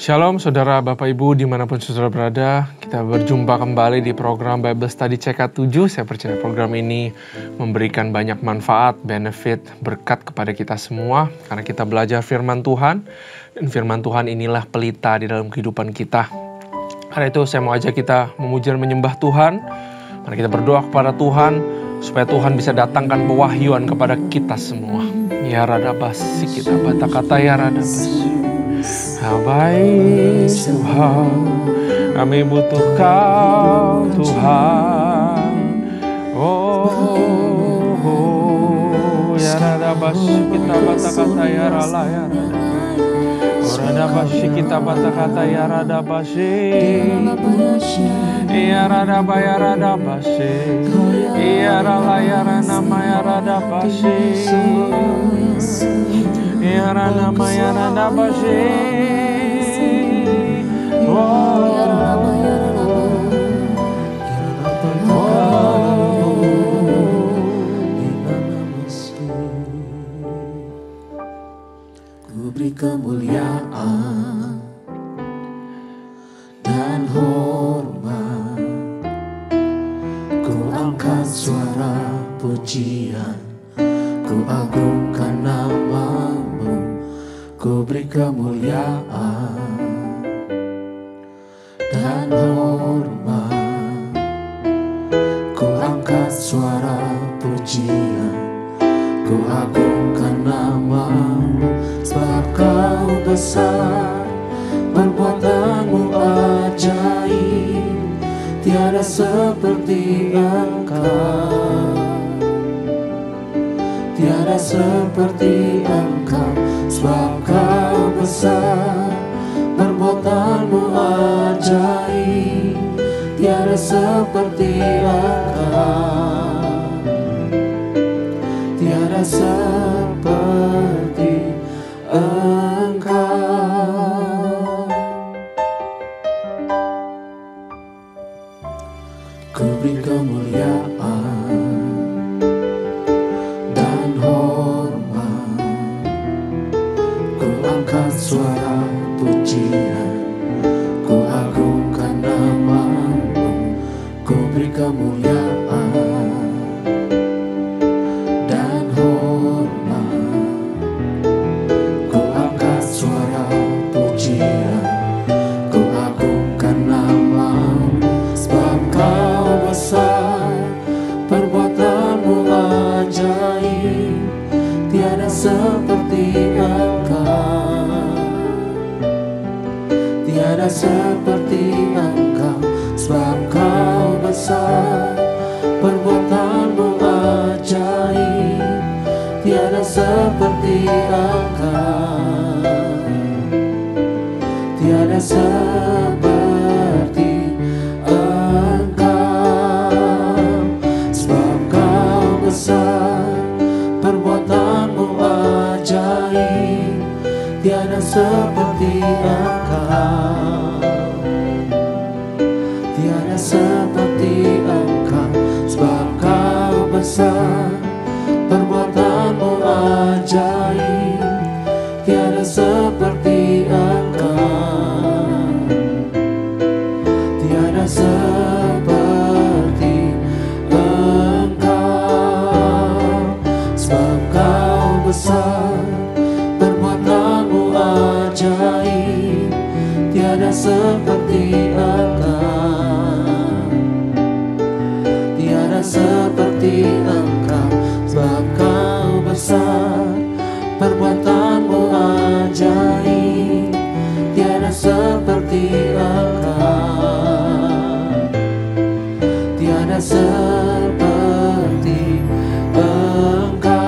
Shalom saudara Bapak Ibu dimanapun saudara berada. Kita berjumpa kembali di program Bible Study CK7. Saya percaya program ini memberikan banyak manfaat, benefit, berkat kepada kita semua. Karena kita belajar firman Tuhan. Dan firman Tuhan inilah pelita di dalam kehidupan kita. Karena itu saya mau ajak kita memuji dan menyembah Tuhan. Mari kita berdoa kepada Tuhan supaya Tuhan bisa datangkan pewahyuan kepada kita semua. Ya radabasi kita kata ya radabasi. Baik Tuhan, kami butuh Kau Tuhan. Ya radabasi kita kata ya rala ya radabasi kita kata ya radabasi. Ya radabasi. Ya rala ya nama ya radabasi. Ya nama ya radabasi. Ku beri kemuliaan dan hormat, ku angkat suara pujian, ku agungkan namamu. Ku beri kemuliaan dan hormat, ku angkat suara pujian, ku agungkan namamu. Sebab Kau besar, perbuatanmu ajaib, tiada seperti Engkau, tiada seperti Engkau. Sebab Kau besar, perbuatanmu ajaib, tiada seperti Engkau, tiada seperti Engkau. Ku beri kemuliaan dan hormat, ku angkat suara pujian, ku agungkan namamu. Ku beri kemuliaan dan hormat, ku angkat suara pujian, ku agungkan namamu. Sebab Kau besar, perbuatanmu ajaib, tiada seperti Engkau, tiada seperti Engkau. Sebab Kau besar, perbuatanmu ajaib, tiada seperti Engkau, tiada seperti Engkau. Sebab Kau besar, perbuatanmu ajaib, tiada seperti Engkau, tiada seperti Engkau. Sebab Kau besar, perbuatanmu ajaib, tiada seperti Engkau, tiada seperti Engkau. Sebab Kau besar, perbuatanmu ajaib, tiada seperti Engkau, tiada seperti Engkau. Sebab Kau besar, perbuatanmu ajaib, tiada seperti Engkau, tiada seperti Engkau.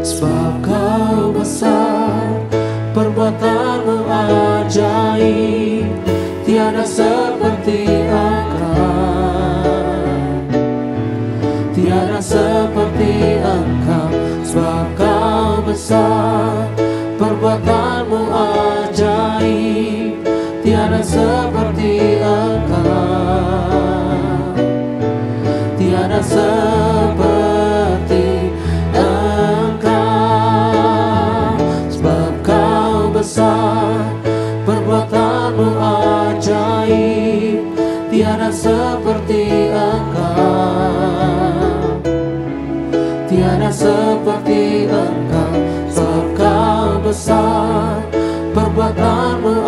Sebab Kau besar, perbuatanmu ajaib, tiada seperti Engkau, tiada seperti Engkau. Sebab Kau besar, perbuatanmu ajaib, tiada seperti Engkau, tiada seperti Engkau. seperti Engkau, sebab Kau besar, perbuatanmu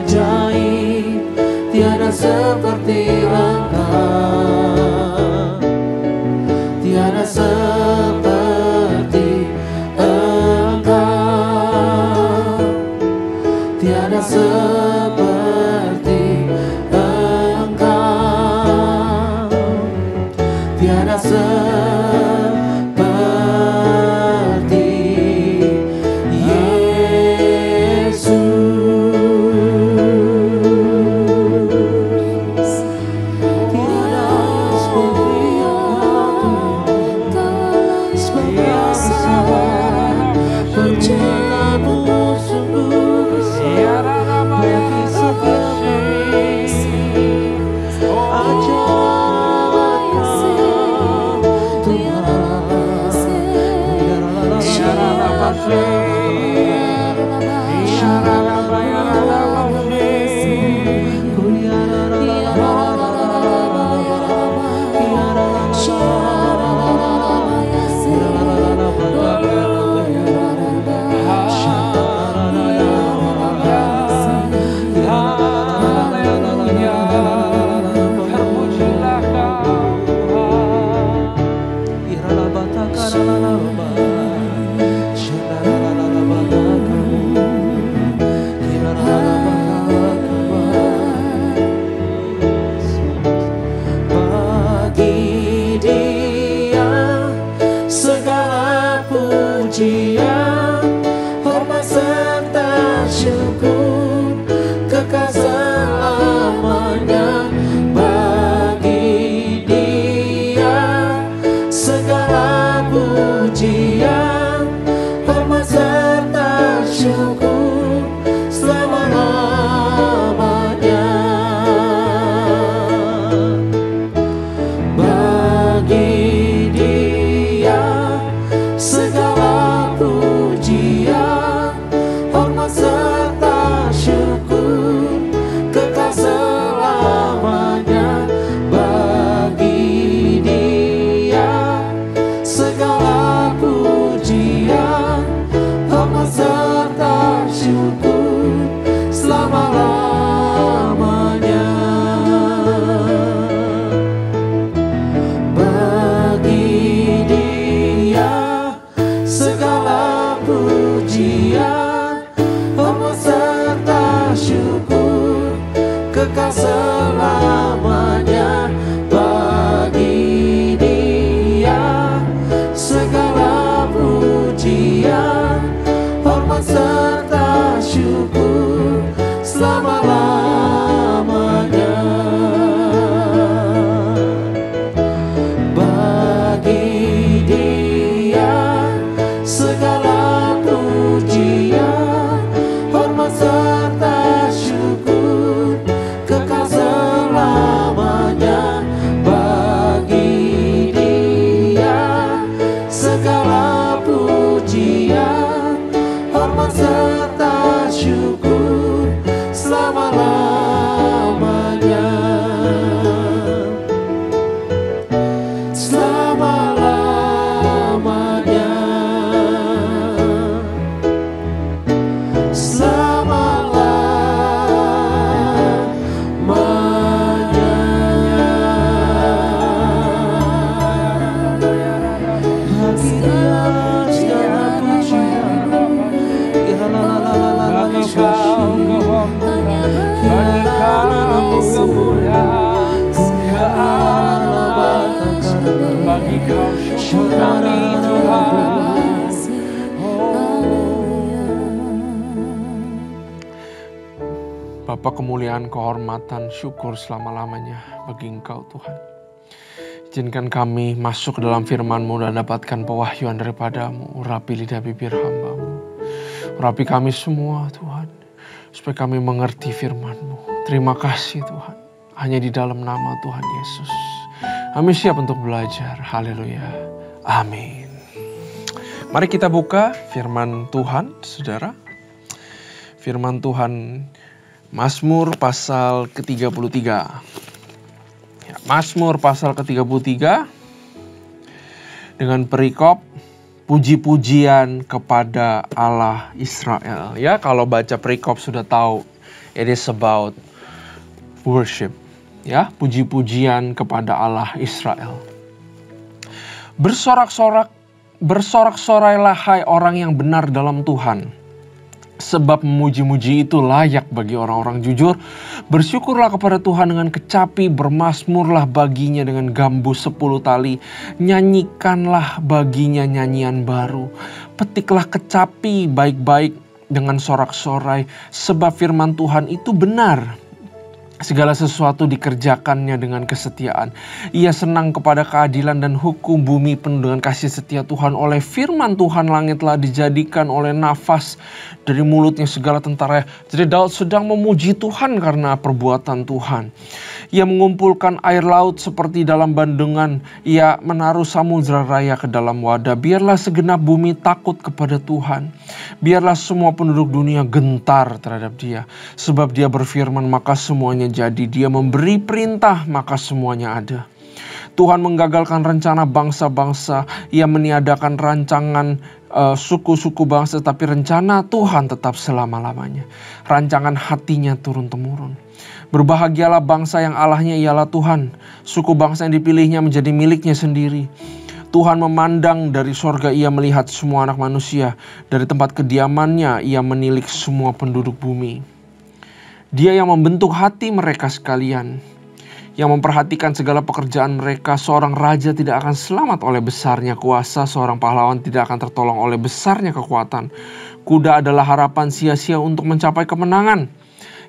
ajaib, tiada seperti Engkau, tiada seperti Engkau, tiada seperti Engkau, tiada seperti Yesus. Tiada seperti Engkau, seperti perbuatanmu sungguh besar, bagi setiap Bapa, kemuliaan, kehormatan, syukur selama-lamanya bagi Engkau Tuhan. Izinkan kami masuk ke dalam firman-Mu dan dapatkan pewahyuan daripada-Mu. Urapi lidah bibir hamba-Mu. Urapi kami semua Tuhan, supaya kami mengerti firman-Mu. Terima kasih Tuhan, hanya di dalam nama Tuhan Yesus. Kami siap untuk belajar. Haleluya. Amin. Mari kita buka firman Tuhan, saudara. Firman Tuhan Mazmur pasal ke-33. Ya, Mazmur pasal ke-33 dengan perikop puji-pujian kepada Allah Israel. Ya, kalau baca perikop sudah tahu, it is about worship. Ya, puji-pujian kepada Allah Israel. Bersorak-sorailah hai orang yang benar dalam Tuhan. Sebab memuji-muji itu layak bagi orang-orang jujur. Bersyukurlah kepada Tuhan dengan kecapi, bermazmurlah baginya dengan gambus 10 tali. Nyanyikanlah baginya nyanyian baru. Petiklah kecapi baik-baik dengan sorak-sorai, sebab firman Tuhan itu benar. Segala sesuatu dikerjakannya dengan kesetiaan. Ia senang kepada keadilan dan hukum, bumi penuh dengan kasih setia Tuhan. Oleh firman Tuhan langitlah dijadikan, oleh nafas dari mulutnya segala tentara. Jadi Daud sedang memuji Tuhan karena perbuatan Tuhan. Ia mengumpulkan air laut seperti dalam bandungan. Ia menaruh samudra raya ke dalam wadah. Biarlah segenap bumi takut kepada Tuhan. Biarlah semua penduduk dunia gentar terhadap Dia. Sebab Dia berfirman maka semuanya jadi. Dia memberi perintah maka semuanya ada. Tuhan menggagalkan rencana bangsa-bangsa. Ia meniadakan rancangan suku-suku bangsa. Tapi rencana Tuhan tetap selama-lamanya. Rancangan hatinya turun-temurun. Berbahagialah bangsa yang Allahnya ialah Tuhan. Suku bangsa yang dipilihnya menjadi miliknya sendiri. Tuhan memandang dari sorga, Ia melihat semua anak manusia. Dari tempat kediamannya Ia menilik semua penduduk bumi. Dia yang membentuk hati mereka sekalian, yang memperhatikan segala pekerjaan mereka. Seorang raja tidak akan selamat oleh besarnya kuasa, seorang pahlawan tidak akan tertolong oleh besarnya kekuatan. Kuda adalah harapan sia-sia untuk mencapai kemenangan,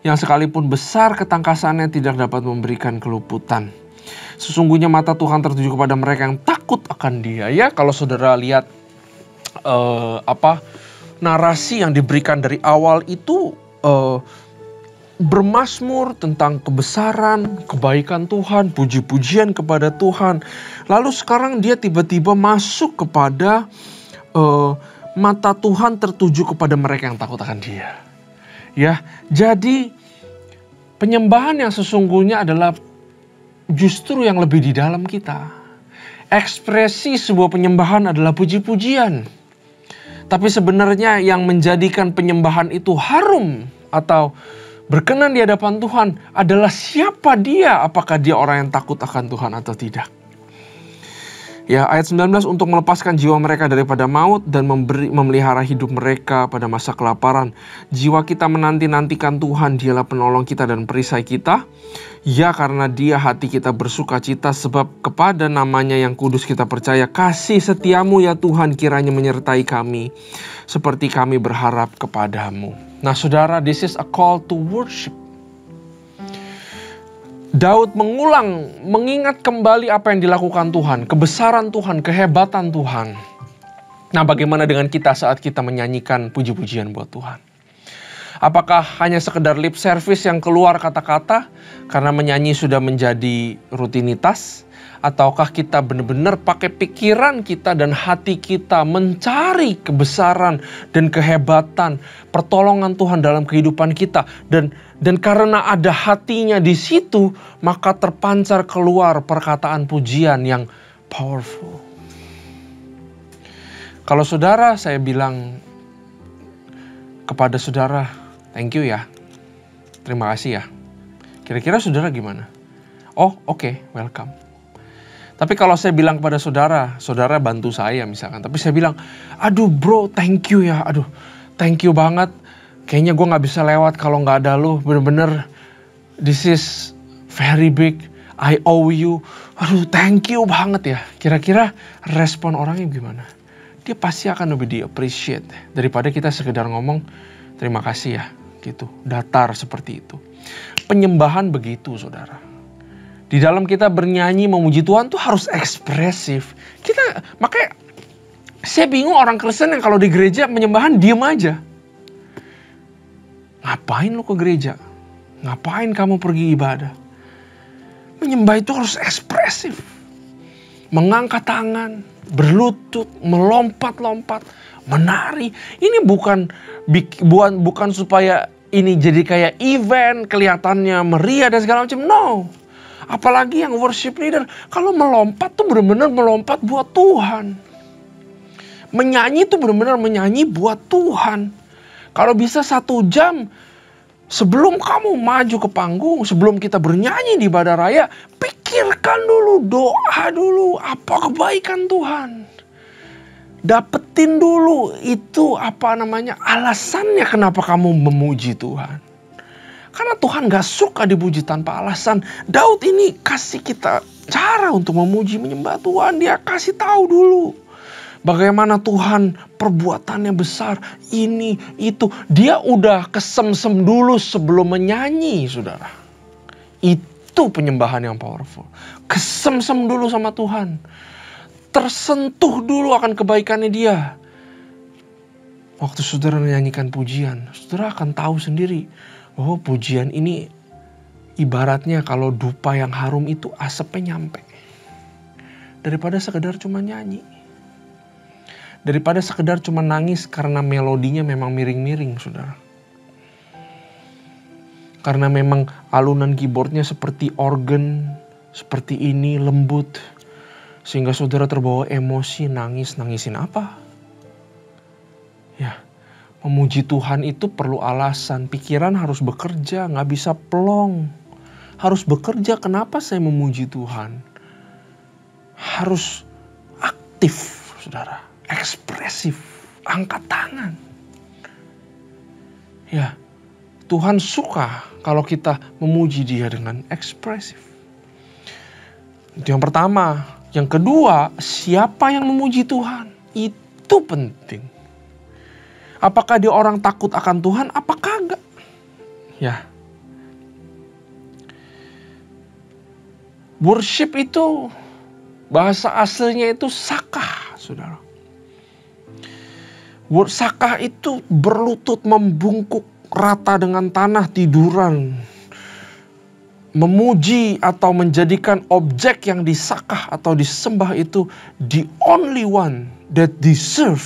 yang sekalipun besar ketangkasannya tidak dapat memberikan keluputan. Sesungguhnya mata Tuhan tertuju kepada mereka yang takut akan Dia. Ya, kalau saudara lihat narasi yang diberikan dari awal itu bermazmur tentang kebesaran, kebaikan Tuhan, puji-pujian kepada Tuhan. Lalu sekarang dia tiba-tiba masuk kepada mata Tuhan tertuju kepada mereka yang takut akan Dia. Ya, jadi penyembahan yang sesungguhnya adalah justru yang lebih di dalam kita. Ekspresi sebuah penyembahan adalah puji-pujian. Tapi sebenarnya yang menjadikan penyembahan itu harum atau berkenan di hadapan Tuhan adalah siapa Dia. Apakah Dia orang yang takut akan Tuhan atau tidak. Ya, ayat 19, untuk melepaskan jiwa mereka daripada maut dan memelihara hidup mereka pada masa kelaparan. Jiwa kita menanti-nantikan Tuhan, Dialah penolong kita dan perisai kita. Ya, karena Dia hati kita bersuka cita, sebab kepada namanya yang kudus kita percaya. Kasih setiamu ya Tuhan kiranya menyertai kami, seperti kami berharap kepadamu. Nah saudara, this is a call to worship. Daud mengingat kembali apa yang dilakukan Tuhan, kebesaran Tuhan, kehebatan Tuhan. Nah, bagaimana dengan kita saat kita menyanyikan puji-pujian buat Tuhan? Apakah hanya sekedar lip service yang keluar kata-kata karena menyanyi sudah menjadi rutinitas? Ataukah kita benar-benar pakai pikiran kita dan hati kita mencari kebesaran dan kehebatan, pertolongan Tuhan dalam kehidupan kita. Dan karena ada hatinya di situ, maka terpancar keluar perkataan pujian yang powerful. Kalau saudara, saya bilang kepada saudara, thank you ya, terima kasih ya. Kira-kira saudara gimana? Oh oke, welcome. Tapi kalau saya bilang kepada saudara, saudara bantu saya misalkan. Tapi saya bilang, aduh bro, thank you ya. Aduh, thank you banget. Kayaknya gue gak bisa lewat kalau gak ada lu. Bener-bener, this is very big. I owe you. Aduh, thank you banget ya. Kira-kira respon orangnya gimana? Dia pasti akan lebih di-appreciate daripada kita sekedar ngomong, terima kasih ya. Gitu, datar seperti itu. Penyembahan begitu saudara. Di dalam kita bernyanyi memuji Tuhan tuh harus ekspresif. Makanya saya bingung orang Kristen yang kalau di gereja penyembahan diem aja. Ngapain lu ke gereja? Ngapain kamu pergi ibadah? Menyembah itu harus ekspresif. Mengangkat tangan, berlutut, melompat-lompat, menari. Ini bukan supaya ini jadi kayak event, kelihatannya meriah dan segala macam. No. Apalagi yang worship leader, kalau melompat tuh benar-benar melompat buat Tuhan. Menyanyi itu benar-benar menyanyi buat Tuhan. Kalau bisa 1 jam sebelum kamu maju ke panggung, sebelum kita bernyanyi di ibadah raya, pikirkan dulu, doa dulu, apa kebaikan Tuhan. Dapetin dulu itu alasannya kenapa kamu memuji Tuhan. Karena Tuhan gak suka dipuji tanpa alasan. Daud ini kasih kita cara untuk memuji menyembah Tuhan. Dia kasih tahu dulu bagaimana Tuhan perbuatannya besar, ini, itu. Dia udah kesemsem dulu sebelum menyanyi, saudara. Itu penyembahan yang powerful. Kesemsem dulu sama Tuhan. Tersentuh dulu akan kebaikannya dia. Waktu saudara menyanyikan pujian, saudara akan tahu sendiri bahwa pujian ini ibaratnya kalau dupa yang harum itu asapnya nyampe. Daripada sekedar cuma nyanyi. Daripada sekedar cuma nangis karena melodinya memang miring-miring, saudara. Karena memang alunan keyboardnya seperti organ, seperti ini, lembut. Sehingga saudara terbawa emosi, nangisin apa? Ya, memuji Tuhan itu perlu alasan. Pikiran harus bekerja, gak bisa plong. Harus bekerja, kenapa saya memuji Tuhan? Harus aktif, saudara. Ekspresif, angkat tangan. Ya, Tuhan suka kalau kita memuji Dia dengan ekspresif. Itu yang pertama. Yang kedua, siapa yang memuji Tuhan? Itu penting. Apakah dia orang takut akan Tuhan? Apakah enggak? Ya. Worship itu, bahasa aslinya itu sakah, saudara. Sakah itu berlutut, membungkuk rata dengan tanah, tiduran. Memuji atau menjadikan objek yang disakah atau disembah itu the only one that deserve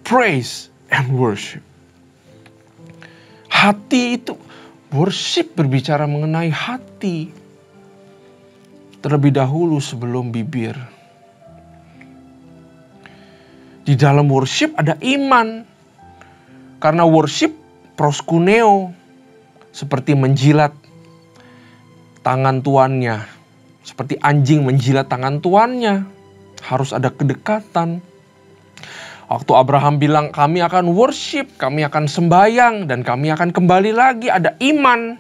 praise and worship. Hati itu, worship berbicara mengenai hati. Terlebih dahulu sebelum bibir. Di dalam worship ada iman. Karena worship proskuneo, seperti menjilat tangan tuannya. Seperti anjing menjilat tangan tuannya. Harus ada kedekatan. Waktu Abraham bilang kami akan worship, kami akan sembayang, dan kami akan kembali lagi. Ada iman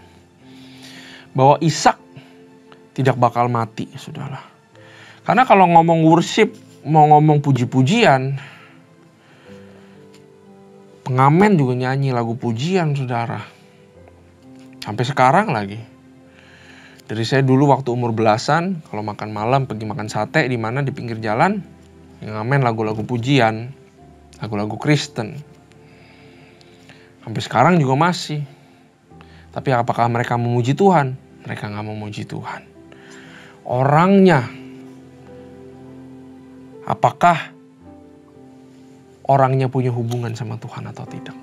bahwa Ishak tidak bakal mati, saudara. Karena kalau ngomong worship, mau ngomong puji-pujian, pengamen juga nyanyi lagu pujian, saudara. Sampai sekarang lagi. Dari saya dulu waktu umur belasan, kalau makan malam pergi makan sate di mana di pinggir jalan, yang ngamen lagu-lagu pujian, lagu-lagu Kristen. Sampai sekarang juga masih. Tapi apakah mereka memuji Tuhan? Mereka nggak memuji Tuhan. Orangnya, apakah orangnya punya hubungan sama Tuhan atau tidak?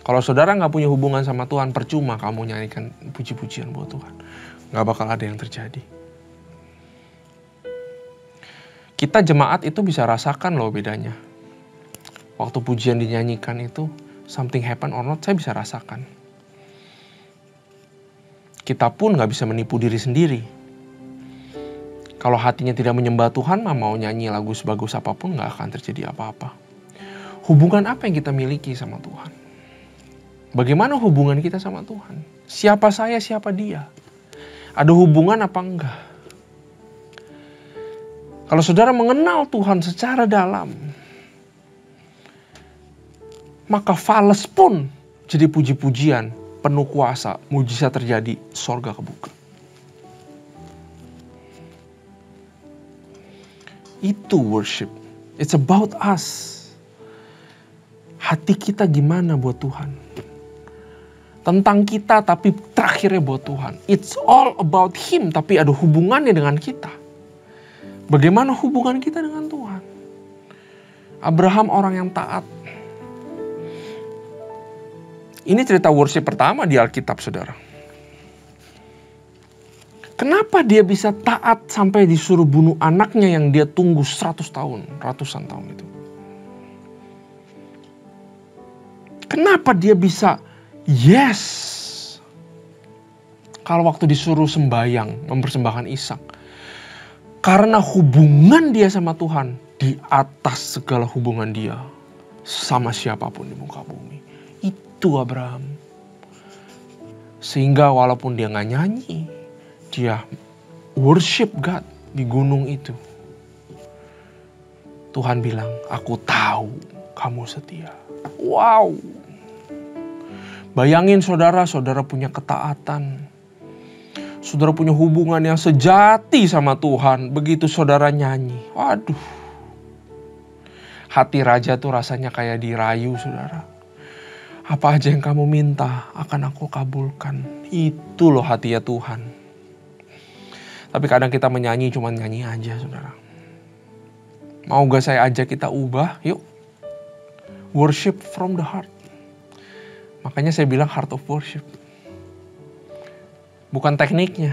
Kalau saudara nggak punya hubungan sama Tuhan, percuma kamu nyanyikan puji-pujian buat Tuhan. Nggak bakal ada yang terjadi. Kita jemaat itu bisa rasakan loh bedanya. Waktu pujian dinyanyikan itu, something happen or not, saya bisa rasakan. Kita pun nggak bisa menipu diri sendiri. Kalau hatinya tidak menyembah Tuhan, mau nyanyi lagu sebagus apapun nggak akan terjadi apa-apa. Hubungan apa yang kita miliki sama Tuhan? Bagaimana hubungan kita sama Tuhan? Siapa saya, siapa dia? Ada hubungan apa enggak? Kalau saudara mengenal Tuhan secara dalam, maka fales pun jadi puji-pujian, penuh kuasa, mujizat terjadi, sorga kebuka. Itu worship. It's about us. Hati kita gimana buat Tuhan? Tentang kita tapi terakhirnya buat Tuhan. It's all about Him tapi ada hubungannya dengan kita. Bagaimana hubungan kita dengan Tuhan? Abraham orang yang taat. Ini cerita worship pertama di Alkitab, saudara. Kenapa dia bisa taat sampai disuruh bunuh anaknya yang dia tunggu 100 tahun, ratusan tahun itu? Kenapa dia bisa yes? Kalau waktu disuruh sembayang, mempersembahkan Ishak. Karena hubungan dia sama Tuhan di atas segala hubungan dia sama siapapun di muka bumi. Itu Abraham. Sehingga walaupun dia gak nyanyi, dia worship God di gunung itu. Tuhan bilang, aku tahu kamu setia. Wow. Bayangin saudara punya ketaatan. Saudara punya hubungan yang sejati sama Tuhan. Begitu saudara nyanyi. Waduh. Hati raja tuh rasanya kayak dirayu saudara. Apa aja yang kamu minta akan aku kabulkan. Itu loh hatinya Tuhan. Tapi kadang kita menyanyi cuma nyanyi aja saudara. Mau gak saya ajak kita ubah? Yuk. Worship from the heart. Makanya saya bilang heart of worship. Bukan tekniknya,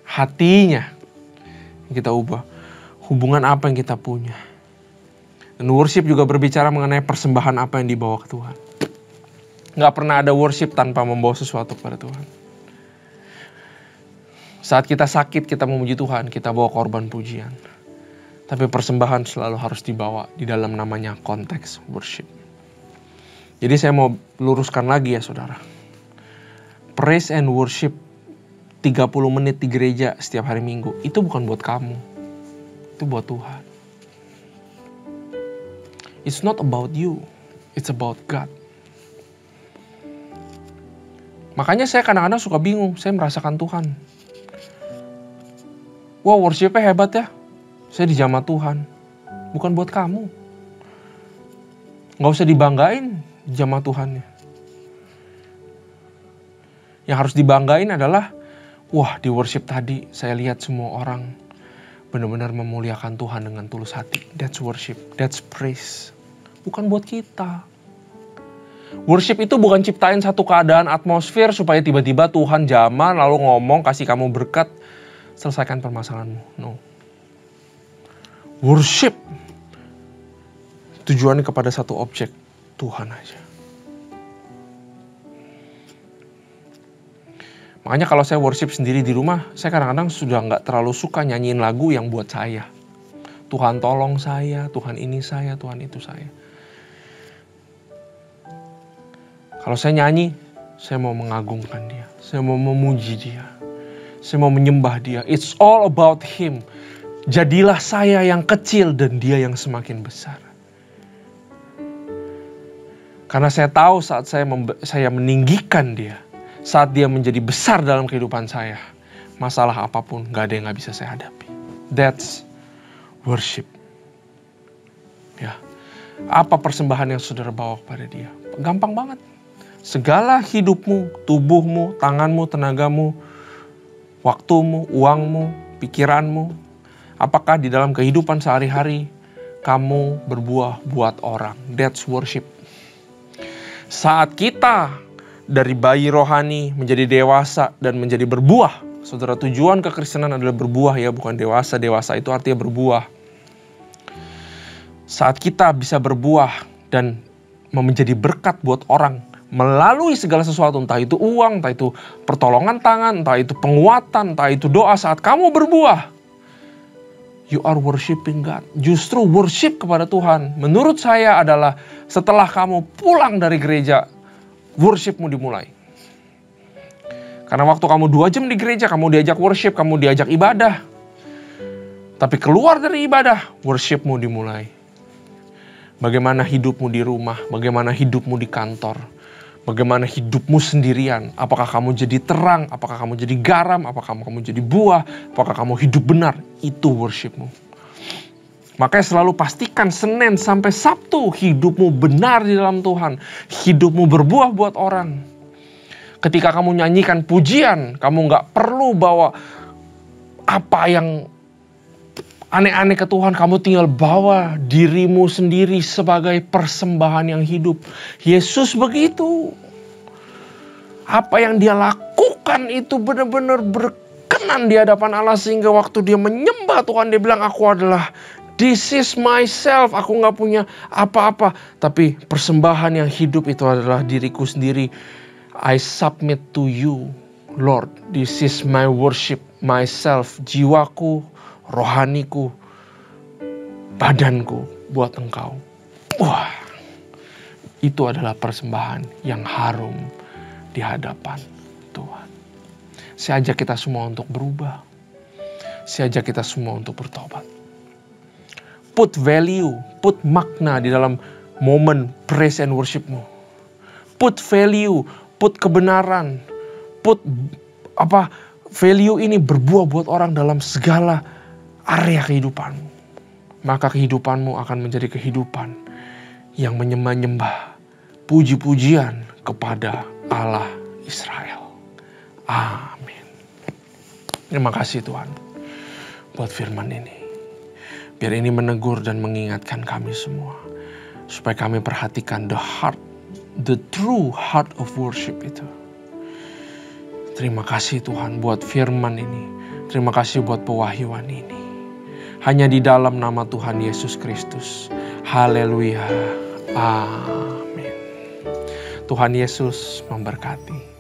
hatinya yang kita ubah. Hubungan apa yang kita punya. Dan worship juga berbicara mengenai persembahan apa yang dibawa ke Tuhan. Gak pernah ada worship tanpa membawa sesuatu kepada Tuhan. Saat kita sakit, kita memuji Tuhan, kita bawa korban pujian. Tapi persembahan selalu harus dibawa di dalam namanya konteks worship. Jadi saya mau luruskan lagi ya saudara. Praise and worship 30 menit di gereja setiap hari Minggu, itu bukan buat kamu. Itu buat Tuhan. It's not about you. It's about God. Makanya saya kadang-kadang suka bingung. Saya merasakan Tuhan. Wah, worshipnya hebat ya. Saya dijamah Tuhan. Bukan buat kamu. Gak usah dibanggain jamah Tuhannya. Yang harus dibanggain adalah, wah di worship tadi saya lihat semua orang benar-benar memuliakan Tuhan dengan tulus hati. That's worship, that's praise. Bukan buat kita. Worship itu bukan ciptain satu keadaan atmosfer supaya tiba-tiba Tuhan jamah lalu ngomong kasih kamu berkat, selesaikan permasalahanmu. No. Worship tujuannya kepada satu objek, Tuhan aja. Makanya kalau saya worship sendiri di rumah, saya kadang-kadang sudah nggak terlalu suka nyanyiin lagu yang buat saya. Tuhan tolong saya, Tuhan ini saya, Tuhan itu saya. Kalau saya nyanyi, saya mau mengagungkan dia. Saya mau memuji dia. Saya mau menyembah dia. It's all about him. Jadilah saya yang kecil dan dia yang semakin besar. Karena saya tahu saat saya meninggikan dia, saat dia menjadi besar dalam kehidupan saya, masalah apapun gak ada yang gak bisa saya hadapi. That's worship. Ya, apa persembahan yang saudara bawa kepada dia? Gampang banget. Segala hidupmu, tubuhmu, tanganmu, tenagamu, waktumu, uangmu, pikiranmu, apakah di dalam kehidupan sehari-hari kamu berbuah buat orang? That's worship. Saat kita dari bayi rohani menjadi dewasa dan menjadi berbuah. Saudara, tujuan kekristenan adalah berbuah ya, bukan dewasa. Dewasa itu artinya berbuah. Saat kita bisa berbuah dan menjadi berkat buat orang melalui segala sesuatu, entah itu uang, entah itu pertolongan tangan, entah itu penguatan, entah itu doa, saat kamu berbuah, you are worshiping God. Justru worship kepada Tuhan, menurut saya adalah setelah kamu pulang dari gereja, worshipmu dimulai. Karena waktu kamu 2 jam di gereja, kamu diajak worship, kamu diajak ibadah. Tapi keluar dari ibadah, worshipmu dimulai. Bagaimana hidupmu di rumah, bagaimana hidupmu di kantor, bagaimana hidupmu sendirian. Apakah kamu jadi terang, apakah kamu jadi garam, apakah kamu jadi buah, apakah kamu hidup benar. Itu worshipmu. Makanya selalu pastikan Senin sampai Sabtu hidupmu benar di dalam Tuhan. Hidupmu berbuah buat orang. Ketika kamu nyanyikan pujian, kamu gak perlu bawa apa yang aneh-aneh ke Tuhan. Kamu tinggal bawa dirimu sendiri sebagai persembahan yang hidup. Yesus begitu. Apa yang dia lakukan itu benar-benar berkenan di hadapan Allah. Sehingga waktu dia menyembah Tuhan, dia bilang, aku adalah This is myself, aku gak punya apa-apa. Tapi persembahan yang hidup itu adalah diriku sendiri. I submit to you, Lord. This is my worship, myself, jiwaku, rohaniku, badanku buat Engkau. Wah, itu adalah persembahan yang harum di hadapan Tuhan. Saya ajak kita semua untuk berubah. Saya ajak kita semua untuk bertobat. Put value, put makna di dalam momen praise and worshipmu. Put value, put kebenaran, put value ini berbuah buat orang dalam segala area kehidupanmu. Maka kehidupanmu akan menjadi kehidupan yang menyembah-nyembah puji-pujian kepada Allah Israel. Amin. Terima kasih Tuhan buat firman ini. Biar ini menegur dan mengingatkan kami semua. Supaya kami perhatikan the true heart of worship itu. Terima kasih Tuhan buat firman ini. Terima kasih buat pewahyuan ini. Hanya di dalam nama Tuhan Yesus Kristus. Haleluya. Amin. Tuhan Yesus memberkati.